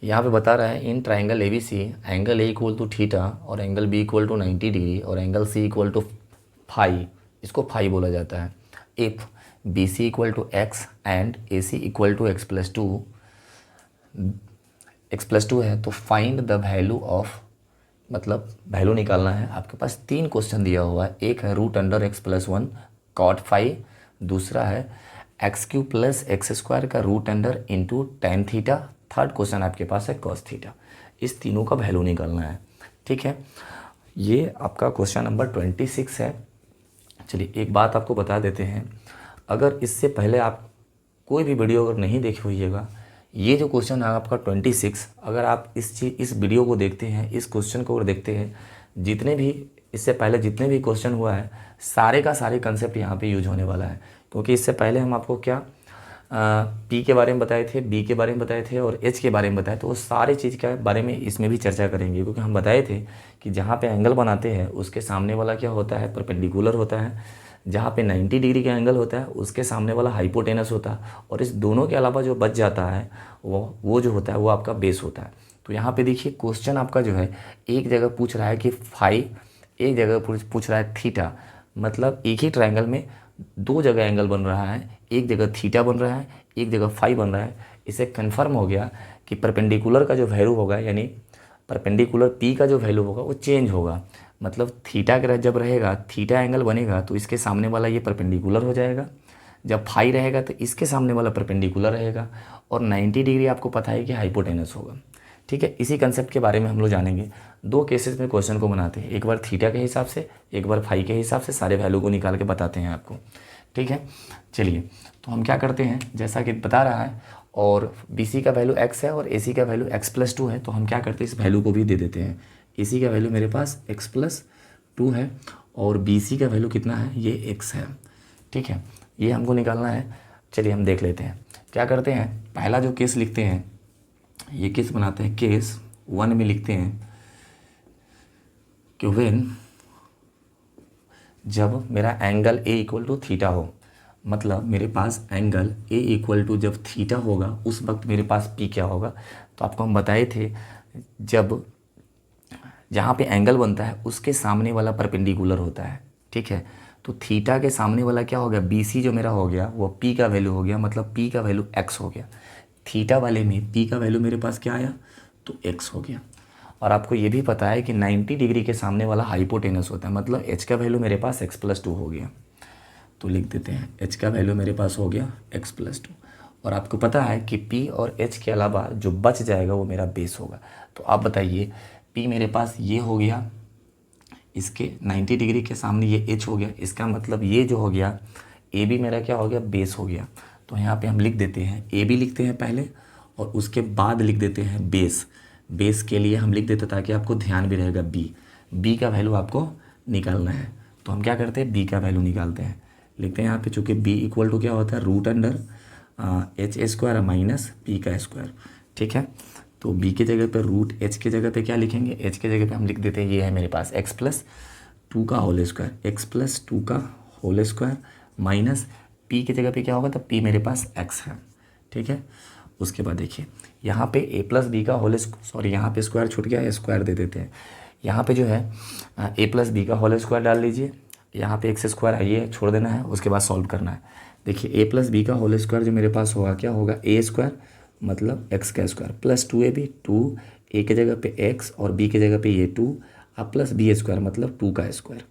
यहाँ पे बता रहा है in triangle A B C angle A equal to theta और angle B equal to 90 degree और angle C equal to phi, इसको फाई बोला जाता है। If B C equal to x and A C equal to x plus two है तो find the value of, मतलब value निकालना है। आपके पास 3 क्वेश्चन दिया हुआ है, एक है root under x plus one cot phi, दूसरा है x Q plus x square का root under into ten theta, third question आपके पास है कॉस थीटा। इस तीनों का वैल्यू निकालना है, ठीक है। ये आपका क्वेश्चन नंबर 26 है। चलिए एक बात आपको बता देते हैं, अगर इससे पहले आप कोई भी वीडियो अगर नहीं देखे होइएगा, ये जो क्वेश्चन है आपका 26, अगर आप इस वीडियो को देखते हैं, इस क्वेश्चन को अगर देखते हैं, जितने भी इससे पहले जितने भी क्वेश्चन हुआ है सारे का सारे कंसेप्ट यहाँ पे यूज होने वाला है। क्योंकि इससे पहले हम आपको क्या पी के बारे में बताए थे, बी के बारे में बताए थे और एच के बारे में बताए, तो वो सारे चीज़ के बारे में इसमें भी चर्चा करेंगे। क्योंकि हम बताए थे कि जहाँ पे एंगल बनाते हैं उसके सामने वाला क्या होता है, परपेंडिकुलर होता है। जहाँ पे 90 डिग्री का एंगल होता है उसके सामने वाला हाइपोटेनस होता है। और इस दोनों के अलावा जो बच जाता है वो जो होता है वो आपका बेस होता है। तो यहाँ पे देखिए क्वेश्चन आपका जो है एक जगह पूछ रहा है कि फाई, एक जगह पूछ रहा है थीटा। मतलब एक ही ट्रायंगल में 2 जगह एंगल बन रहा है, एक जगह थीटा बन रहा है, एक जगह फाई बन रहा है। इससे कन्फर्म हो गया कि परपेंडिकुलर का जो वैल्यू होगा, यानी परपेंडिकुलर पी का जो वैल्यू होगा वो चेंज होगा। मतलब थीटा का जब रहेगा, थीटा एंगल बनेगा तो इसके सामने वाला ये परपेंडिकुलर हो जाएगा। जब फाई रहेगा तो इसके सामने वाला परपेंडिकुलर रहेगा। और 90 डिग्री आपको पता है कि हाइपोटेनस होगा, ठीक है। इसी कंसेप्ट के बारे में हम लोग जानेंगे। 2 केसेस में क्वेश्चन को बनाते हैं, एक बार थीटा के हिसाब से, एक बार फाई के हिसाब से, सारे वैल्यू को निकाल के बताते हैं आपको, ठीक है। चलिए तो हम क्या करते हैं, जैसा कि बता रहा है और BC का वैल्यू x है और AC का वैल्यू x+2 है, तो हम क्या करते हैं इस वैल्यू को भी दे देते हैं। AC का वैल्यू मेरे पास x+2 है और BC का वैल्यू कितना है, ये x है, ठीक है। ये हमको निकालना है। चलिए हम देख लेते हैं क्या करते हैं। पहला जो केस लिखते हैं, ये केस बनाते हैं, केस 1 में लिखते हैं कि व्हेन, जब मेरा angle A equal to theta हो, मतलब मेरे पास एंगल A इक्वल टू जब थीटा होगा उस वक्त मेरे पास P क्या होगा। तो आपको हम बताए थे जब जहाँ पे एंगल बनता है उसके सामने वाला परपेंडिकुलर होता है, ठीक है। तो थीटा के सामने वाला क्या हो गया, BC जो मेरा हो गया वो P का वैल्यू हो गया, मतलब P का वैल्यू x हो गया। थीटा वाले में P का वैल्यू मेरे पास क्या आया, तो x हो गया। और आपको ये भी पता है कि 90 डिग्री के सामने वाला हाइपोटेनस होता है, मतलब h का वैल्यू मेरे पास x+2 हो गया। तो लिख देते हैं h का वैल्यू मेरे पास हो गया x+2। और आपको पता है कि p और h के अलावा जो बच जाएगा वो मेरा बेस होगा। तो आप बताइए p मेरे पास ये हो गया, इसके 90 डिग्री के सामने ये h हो गया, इसका मतलब ये जो हो गया ए बी मेरा क्या हो गया, बेस हो गया। तो यहाँ पे हम लिख देते हैं ए बी लिखते हैं पहले और उसके बाद लिख देते हैं बेस। बेस के लिए हम लिख देते ताकि आपको ध्यान भी रहेगा बी का वैल्यू आपको निकालना है। तो हम क्या करते हैं, बी का वैल्यू निकालते हैं। लिखते हैं यहाँ पे, चूँकि बी इक्वल टू क्या होता है, root under H square minus P का स्क्वायर, ठीक है। तो बी की जगह पे रूट, एच की जगह पे क्या लिखेंगे, एच की जगह पे हम लिख देते हैं ये है मेरे पास x+2 का होल स्क्वायर, x+2 का होल स्क्वायर माइनस पी की जगह पे क्या होगा, तो पी मेरे पास x है, ठीक है। उसके बाद देखिए यहाँ पे a+b का होल, सॉरी यहाँ पे स्क्वायर छूट गया, स्क्वायर दे देते हैं। यहाँ पे जो है a+b का होल स्क्वायर डाल लीजिए, यहाँ पे x स्क्वायर है ये छोड़ देना है, उसके बाद सॉल्व करना है। देखिए a+b का होल स्क्वायर जो मेरे पास होगा क्या होगा, a स्क्वायर मतलब x का स्क्वायर प्लस 2ab, 2 a की जगह पे x और b की जगह पे ये 2 अब प्लस b स्क्वायर मतलब 2 का स्क्वायर,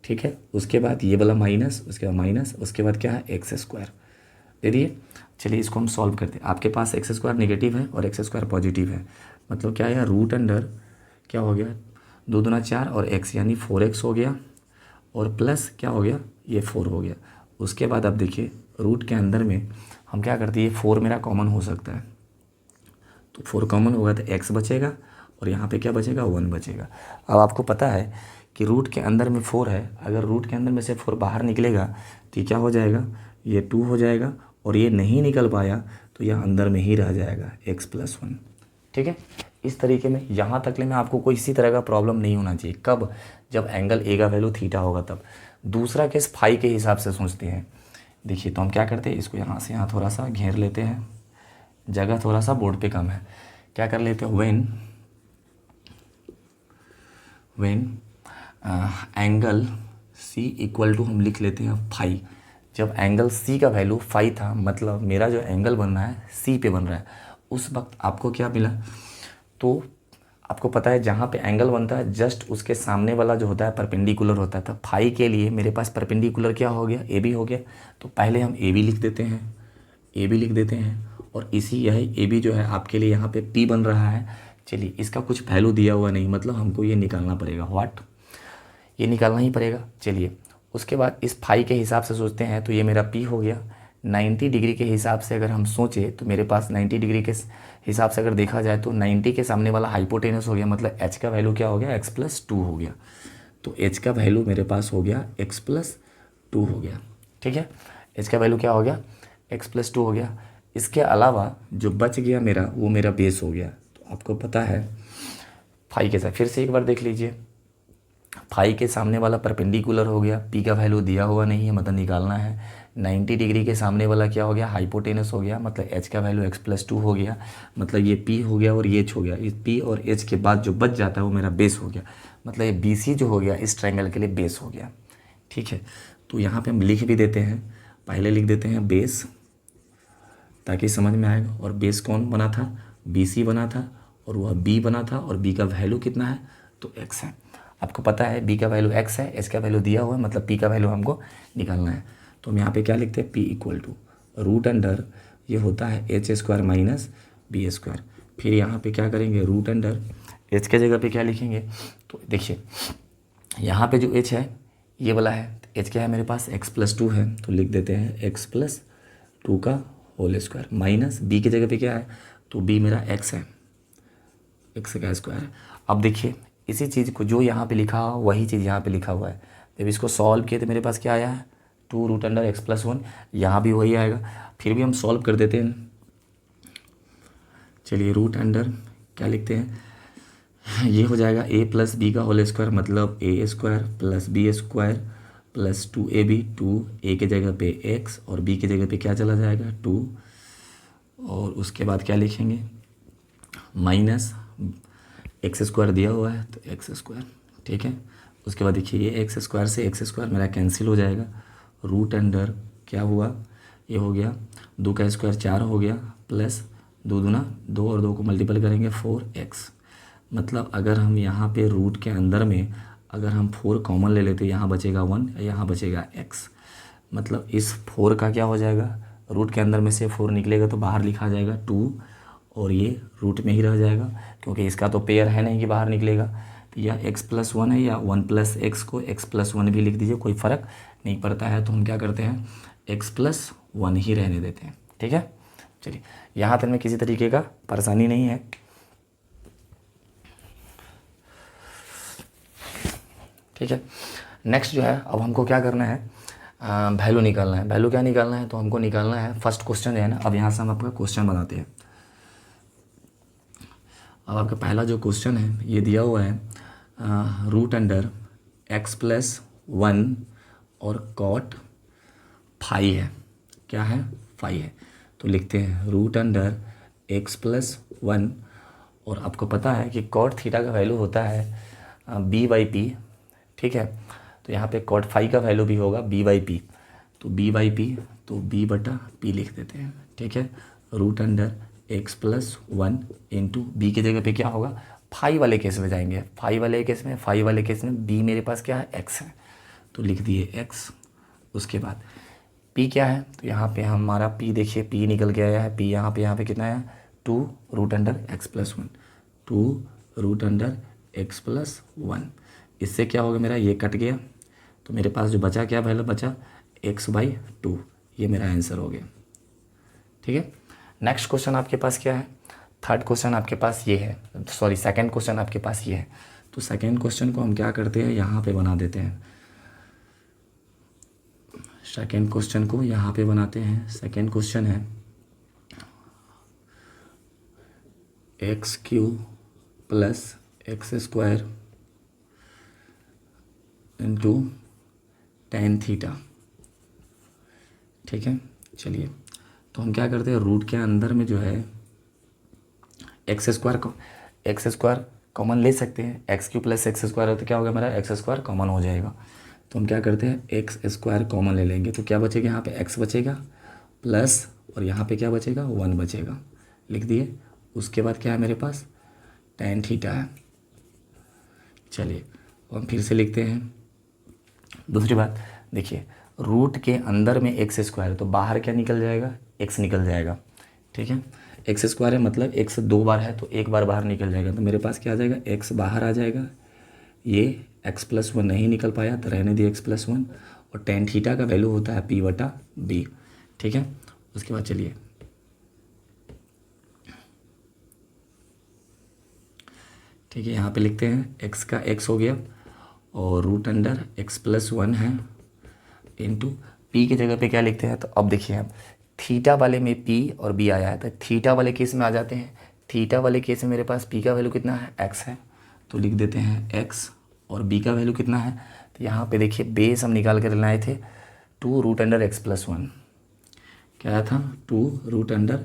ठीक है। उसके बाद ये वाला माइनस, उसके बाद माइनस, उसके बाद क्या है एक्स स्क्वायर दे दिए। चलिए इसको हम सॉल्व करते हैं। आपके पास एक्स स्क्वायर नेगेटिव है और एक्स स्क्वायर पॉजिटिव है, मतलब क्या है, रूट अंडर क्या हो गया, 2 दूना 4 और x यानी 4x हो गया और प्लस क्या हो गया, ये 4 हो गया। उसके बाद आप देखिए रूट के अंदर में हम क्या करते हैं, ये 4 मेरा कॉमन हो सकता है, तो 4 कॉमन होगा तो x बचेगा और यहाँ पे क्या बचेगा, 1 बचेगा। अब आपको पता है कि रूट के अंदर में 4 है, अगर रूट के अंदर में से 4 बाहर निकलेगा तो ये क्या हो जाएगा, ये 2 हो जाएगा और ये नहीं निकल पाया तो यह अंदर में ही रह जाएगा x+1, ठीक है। इस तरीके में यहाँ तक में आपको कोई इसी तरह का प्रॉब्लम नहीं होना चाहिए। कब, जब एंगल ए का वैल्यू थीटा होगा तब। दूसरा केस फाई के हिसाब से सोचते हैं। देखिए तो हम क्या करते हैं, इसको यहाँ से यहाँ थोड़ा सा घेर लेते हैं, जगह थोड़ा सा बोर्ड पे कम है। क्या कर लेते हैं, when angle C equal to हम लिख लेते हैं फाई। जब एंगल सी का वैल्यू फाई था, मतलब मेरा जो एंगल बन रहा है सी पे बन रहा है, उस वक्त आपको क्या मिला, तो आपको पता है जहाँ पे एंगल बनता है जस्ट उसके सामने वाला जो होता है परपेंडिकुलर होता है। तो फाई के लिए मेरे पास परपेंडिकुलर क्या हो गया, ए बी हो गया। तो पहले हम ए बी लिख देते हैं, और इसी यह ए बी जो है आपके लिए यहाँ पे पी बन रहा है। चलिए, इसका कुछ वैल्यू दिया हुआ नहीं, मतलब हमको ये निकालना पड़ेगा, व्हाट, ये निकालना ही पड़ेगा। चलिए, उसके बाद इस फाई के हिसाब से सोचते हैं, तो ये मेरा पी हो गया। 90 डिग्री के हिसाब से अगर हम सोचें तो मेरे पास 90 डिग्री के हिसाब से अगर देखा जाए तो 90 के सामने वाला हाइपोटेनस हो गया, मतलब एच का वैल्यू क्या हो गया, x+2 हो गया। तो एच का वैल्यू मेरे पास हो गया x+2 हो गया। ठीक है, एच का वैल्यू क्या हो गया, x+2 हो गया। इसके अलावा जो बच गया मेरा, वो मेरा बेस हो गया। तो आपको पता है फाई के साथ फिर से एक बार देख लीजिए, फाई के सामने वाला परपेंडिकुलर हो गया, पी का वैल्यू दिया हुआ नहीं है, मतलब निकालना है। 90 डिग्री के सामने वाला क्या हो गया, हाइपोटेनस हो गया, मतलब एच का वैल्यू x+2 हो गया, मतलब ये पी हो गया और ये एच हो गया। इस पी और एच के बाद जो बच जाता है वो मेरा बेस हो गया, मतलब ये बी सी जो हो गया इस ट्रायंगल के लिए बेस हो गया। ठीक है, तो यहाँ पे हम लिख भी देते हैं, पहले लिख देते हैं बेस, ताकि समझ में आएगा। और बेस कौन बना था, बी सी बना था, और वह बी बना था, और बी का वैल्यू कितना है, तो एक्स है। आपको पता है बी का वैल्यू एक्स है, एच का वैल्यू दिया हुआ है, मतलब पी का वैल्यू हमको निकालना है। तो हम यहाँ पे क्या लिखते हैं, P equal to root under, ये होता है h² माइनस b²। फिर यहाँ पे क्या करेंगे, रूट अंडर एच के जगह पे क्या लिखेंगे, तो देखिए यहाँ पे जो एच है ये वाला है, एच क्या है मेरे पास, x+2 है, तो लिख देते हैं x+2 का होल स्क्वायर, माइनस बी की जगह पे क्या है, तो बी मेरा x है, x का स्क्वायर है। अब देखिए इसी चीज़ को जो यहाँ पे लिखा हुआ वही चीज़ यहाँ पे लिखा हुआ है। जब इसको सॉल्व किए तो मेरे पास क्या आया है, 2√x+1, यहाँ भी वही आएगा। फिर भी हम सॉल्व कर देते हैं। चलिए, रूट अंडर क्या लिखते हैं, ये हो जाएगा a+b का होल स्क्वायर, मतलब a² plus b² plus 2ab, 2a के जगह पे x और b के जगह पे क्या चला जाएगा, 2, और उसके बाद क्या लिखेंगे, माइनस x² दिया हुआ है तो x²। ठीक है, उसके बाद देखिए ये x² से x² मेरा कैंसिल हो जाएगा। रूट अंडर क्या हुआ, ये हो गया 2 का स्क्वायर 4 हो गया, प्लस 2 दूना 2 और 2 को मल्टीपल करेंगे 4x। मतलब अगर हम यहाँ पे रूट के अंदर में अगर हम 4 कॉमन ले लेते, यहाँ बचेगा 1, यहाँ बचेगा x, मतलब इस 4 का क्या हो जाएगा, रूट के अंदर में से 4 निकलेगा तो बाहर लिखा जाएगा 2, और ये रूट में ही रह जाएगा क्योंकि इसका तो पेयर है नहीं कि बाहर निकलेगा। तो या x+1 है या 1+x को x+1 भी लिख दीजिए, कोई फ़र्क नहीं पड़ता है। तो हम क्या करते हैं, x+1 ही रहने देते हैं। ठीक है, चलिए यहाँ तक में किसी तरीके का परेशानी नहीं है। ठीक है, नेक्स्ट जो है, अब हमको क्या करना है, वैल्यू निकालना है। वैल्यू क्या निकालना है, तो हमको निकालना है फर्स्ट क्वेश्चन है ना। अब यहाँ से हम आपका क्वेश्चन बनाते हैं। अब आपका पहला जो क्वेश्चन है ये दिया हुआ है, रूट अंडर x+1 और कॉट फाई है, क्या है, फाई है। तो लिखते हैं रूट अंडर x+1, और आपको पता है कि कॉट थीटा का वैल्यू होता है b/p। ठीक है, तो यहाँ पे कॉट फाई का वैल्यू भी होगा b/p, तो b/p, तो b/p लिख देते हैं। ठीक है, root under x+1 into B की जगह पे क्या होगा, फाई वाले केस में जाएंगे, फाई वाले केस में b मेरे पास क्या है, x है, तो लिख दिए x। उसके बाद p क्या है, तो यहाँ पे हमारा p देखिए p निकल के आया है, p यहाँ पे कितना है, 2√x+1, 2√x+1। इससे क्या होगा, मेरा ये कट गया, तो मेरे पास जो बचा क्या वैल्यू बचा, x/2। ये मेरा आंसर हो गया। ठीक है, नेक्स्ट क्वेश्चन आपके पास क्या है, थर्ड क्वेश्चन आपके पास ये है, सॉरी सेकंड क्वेश्चन आपके पास ये है। तो सेकंड क्वेश्चन को हम क्या करते हैं, यहाँ पे बना देते हैं। सेकंड क्वेश्चन को यहाँ पे बनाते हैं। सेकंड क्वेश्चन है x³ + x² into tan theta. ठीक है, चलिए तो हम क्या करते हैं, रूट के अंदर में जो है एक्स स्क्वायर कॉमन ले सकते हैं, x Q plus x square हो तो क्या होगा हमारा एक्स स्क्वायर कॉमन हो जाएगा। तो हम क्या करते हैं एक्स स्क्वायर कॉमन ले लेंगे, तो क्या बचेगा यहाँ पे एक्स बचेगा प्लस और यहाँ पे क्या बचेगा 1 बचेगा, लिख दिए। उसके बाद क्या है मेरे पास tan थीटा है। चलिए हम फिर से लिखते हैं। दूसरी बात देखिए, रूट के अंदर में एक्स स्क्वायर है तो बाहर क्या निकल जाएगा एक्स निकल जाएगा, ठीक है। एक्स स्क्वायर है मतलब एक्स 2 बार है तो एक बार बाहर निकल जाएगा, तो मेरे पास क्या आ जाएगा एक्स बाहर आ जाएगा। ये एक्स प्लस 1 नहीं निकल पाया तो रहने दिए एक्स प्लस 1, और tan थीटा का वैल्यू होता है p/b, ठीक है। उसके बाद चलिए ठीक है यहाँ पे लिखते हैं x का x हो गया और रूट अंडर x प्लस 1 है इंटू पी की जगह पे क्या लिखते हैं। तो अब देखिए हम थीटा वाले में p और b आया है तो थीटा वाले केस में आ जाते हैं। थीटा वाले केस में मेरे पास p का वैल्यू कितना है x है तो लिख देते हैं x, और b का वैल्यू कितना है तो यहाँ पे देखिए बेस हम निकाल कर लाए थे 2 रूट अंडर x प्लस 1, क्या आया था 2 रूट अंडर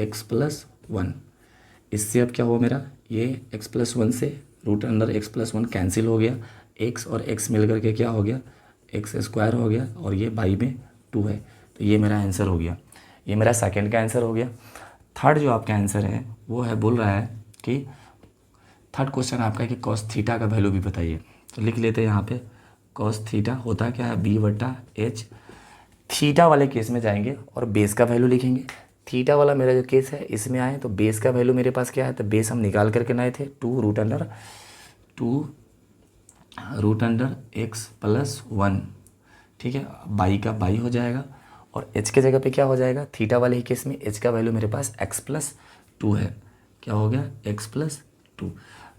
x प्लस 1। इससे अब क्या हुआ मेरा ये x प्लस 1 से root under x plus 1 cancel हो गया, x और x मिल करके क्या हो गया एक्स स्क्वायर हो गया, और ये बाई में 2 है। तो ये मेरा आंसर हो गया, ये मेरा सेकंड का आंसर हो गया। थर्ड जो आपका आंसर है वो है बोल रहा है कि थर्ड क्वेश्चन आपका है कि कॉस थीटा का वैल्यू भी बताइए। तो लिख लेते हैं यहाँ पे कॉस थीटा होता क्या है b/h। थीटा वाले केस में जाएंगे और बेस का वैल्यू लिखेंगे। थीटा वाला मेरा जो केस है इसमें आए तो बेस का वैल्यू मेरे पास क्या है तो बेस हम निकाल करके लाए थे 2 रूट अंडर x प्लस 1, ठीक है। बाई का बाई हो जाएगा और h के जगह पे क्या हो जाएगा थीटा वाले ही केस में h का वैल्यू मेरे पास x प्लस 2 है, क्या हो गया x प्लस 2।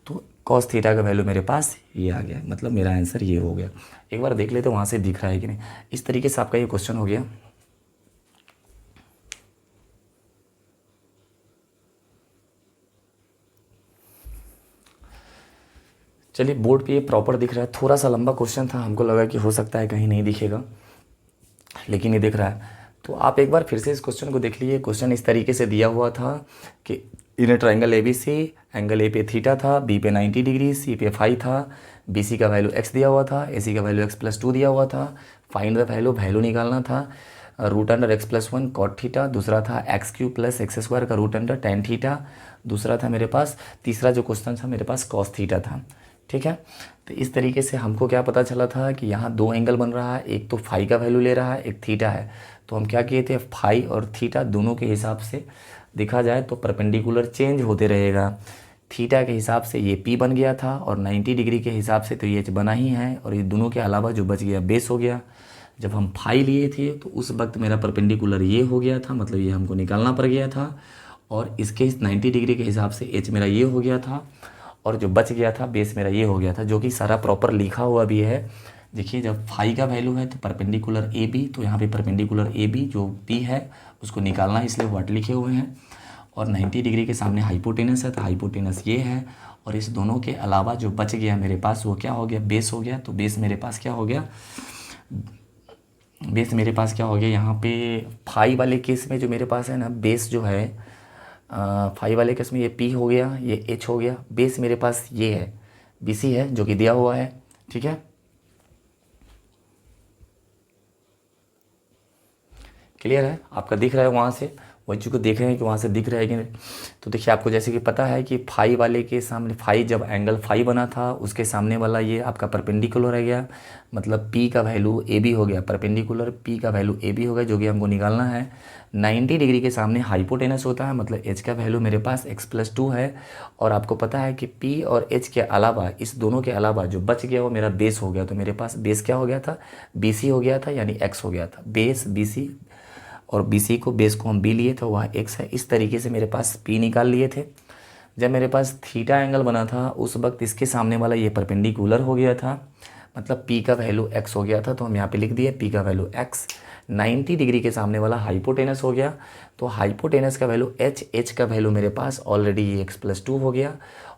तो कॉस थीटा का वैल्यू मेरे पास ये आ गया, मतलब मेरा आंसर ये हो गया। एक बार देख लेते वहाँ से दिख रहा है कि नहीं। इस तरीके से आपका ये क्वेश्चन हो गया। चलिए बोर्ड पे ये प्रॉपर दिख रहा है, थोड़ा सा लंबा क्वेश्चन था, हमको लगा कि हो सकता है कहीं नहीं दिखेगा, लेकिन ये दिख रहा है। तो आप एक बार फिर से इस क्वेश्चन को देख लीजिए। क्वेश्चन इस तरीके से दिया हुआ था कि in triangle ABC angle A पे थीटा था, बी पे 90 डिग्री, सी पे फाई था, BC का वैल्यू x दिया हुआ था, AC का वैल्यू x प्लस 2 दिया हुआ था। फाइंड द वैल्यू निकालना था root under x plus 1 cot theta, दूसरा था x Q plus x square का रूट अंडर tan थीटा, दूसरा था मेरे पास तीसरा जो क्वेश्चन था मेरे पास कॉस थीटा था, ठीक है। तो इस तरीके से हमको क्या पता चला था कि यहाँ 2 एंगल बन रहा है, एक तो फाई का वैल्यू ले रहा है, एक थीटा है। तो हम क्या किए थे फाई और थीटा दोनों के हिसाब से देखा जाए तो परपेंडिकुलर चेंज होते रहेगा। थीटा के हिसाब से ये P बन गया था और 90 डिग्री के हिसाब से तो ये H बना ही है, और ये दोनों के अलावा जो बच गया बेस हो गया। जब हम फाई लिए थे तो उस वक्त मेरा परपेंडिकुलर ये हो गया था, मतलब ये हमको निकालना पड़ गया था, और इसके 90 डिग्री के हिसाब से H मेरा ये हो गया था, और जो बच गया था बेस मेरा ये हो गया था, जो कि सारा प्रॉपर लिखा हुआ भी है। देखिए जब फाई का वैल्यू है तो परपेंडिकुलर AB, तो यहाँ पे परपेंडिकुलर AB जो P है उसको निकालना है, इसलिए व्हाट लिखे हुए हैं। और 90 डिग्री के सामने हाइपोटेनस है तो हाइपोटेनस ये है, और इस दोनों के अलावा जो बच गया मेरे पास वो क्या हो गया बेस हो गया। तो बेस मेरे पास क्या हो गया, बेस मेरे पास क्या हो गया यहाँ पे फाई वाले केस में जो मेरे पास है ना बेस जो है फाई वाले केस में ये P हो गया, ये H हो गया, बेस मेरे पास ये है BC है जो कि दिया हुआ है, ठीक है। क्लियर है, आपका दिख रहा है वहाँ से, बच्चों को देख रहे हैं कि वहाँ से दिख रहा है कि नहीं। तो देखिए आपको जैसे कि पता है कि फाई वाले के सामने फाई जब एंगल फाई बना था उसके सामने वाला ये आपका परपेंडिकुलर रह गया, मतलब P का वैल्यू AB हो गया, परपेंडिकुलर P का वैल्यू AB हो गया जो कि हमको निकालना है। 90 डिग्री के सामने हाइपोटेनस होता है, मतलब H का वैल्यू मेरे पास x प्लस 2 है, और आपको पता है कि P और H के अलावा इस दोनों के अलावा जो बच गया वो मेरा बेस हो गया। तो मेरे पास बेस क्या हो गया था BC हो गया था, यानी x हो गया था, बेस BC और BC को बेस को हम B लिए थे वह x है। इस तरीके से मेरे पास P निकाल लिए थे। जब मेरे पास थीटा एंगल बना था उस वक्त इसके सामने वाला ये परपेंडिकुलर हो गया था, मतलब P का वैल्यू x हो गया था, तो हम यहाँ पे लिख दिए P का वैल्यू x। 90 डिग्री के सामने वाला हाइपोटेनस हो गया। तो हाइपोटेनस का वैल्यू एच का वैल्यू मेरे पास ऑलरेडी ये x+2 हो गया,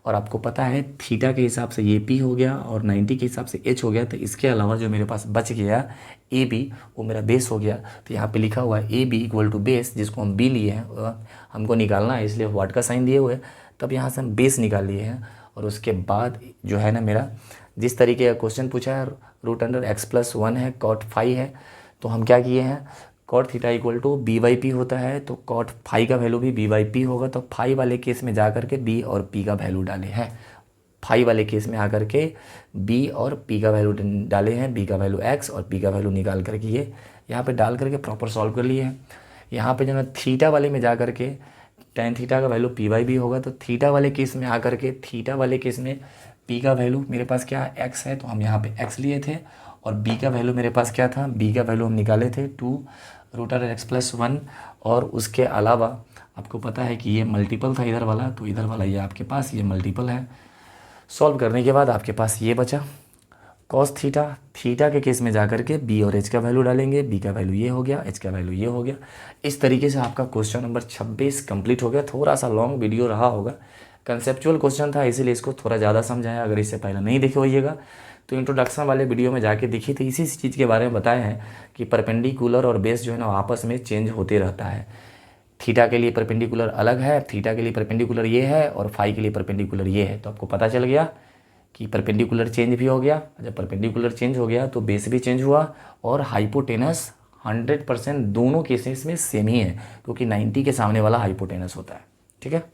और आपको पता है थीटा के हिसाब से ये p हो गया और 90 के हिसाब से h हो गया। तो इसके अलावा जो मेरे पास बच गया ए बी, वो मेरा बेस हो गया। तो यहाँ पे लिखा हुआ है A B equal to base, जिसको हम बी लिए हैं, हमको निकालना है इसलिए व्हाट का साइन दिए हुए, तब यहाँ से हम बेस निकाल लिए हैं। और उसके बाद जो है ना मेरा जिस तरीके का क्वेश्चन पूछा है √x+1 है, cot फाई है, तो हम क्या किए हैं, cot theta equal to b/p होता है, तो cot फाई का वैल्यू भी b/p होगा। तो फाई वाले केस में जा करके b और p का वैल्यू डाले हैं, फाई वाले केस में आकर के b और p का वैल्यू डाले हैं, b का वैल्यू x और p का वैल्यू निकाल करके ये यहाँ पे डाल करके प्रॉपर सॉल्व कर लिए हैं। यहाँ पे जो है थीटा वाले में जा करके tan थीटा का वैल्यू p/b होगा। तो थीटा वाले केस में आकर के थीटा वाले केस में p का वैल्यू मेरे पास क्या है, x है, तो हम यहाँ पे x लिए थे, और b का वैल्यू मेरे पास क्या था, b का वैल्यू हम निकाले थे 2√x+1। और उसके अलावा आपको पता है कि ये मल्टीपल था इधर वाला, तो इधर वाला ये आपके पास ये मल्टीपल है। सॉल्व करने के बाद आपके पास ये बचा cos थीटा। थीटा के केस में जाकर के b और h का वैल्यू डालेंगे, b का वैल्यू ये हो गया, h का वैल्यू ये हो गया। इस तरीके से आपका क्वेश्चन नंबर 26 कंप्लीट हो गया। थोड़ा सा लॉन्ग वीडियो रहा होगा, कंसेप्चुअल क्वेश्चन था इसीलिए इसको थोड़ा ज़्यादा समझाया। अगर इससे पहले नहीं देखे होइएगा तो इंट्रोडक्शन वाले वीडियो में जाके देखिए, तो इसी चीज़ के बारे में बताए हैं कि परपेंडिकुलर और बेस जो है ना आपस में चेंज होते रहता है। थीटा के लिए परपेंडिकुलर अलग है, थीटा के लिए परपेंडिकुलर ये है, और फाई के लिए परपेंडिकुलर ये है। तो आपको पता चल गया कि परपेंडिकुलर चेंज भी हो गया। जब परपेंडिकुलर चेंज हो गया तो बेस भी चेंज हुआ, और हाइपोटेनस 100% दोनों केसेस में सेम ही है, क्योंकि 90 के सामने वाला हाइपोटेनस होता है। ठीक है।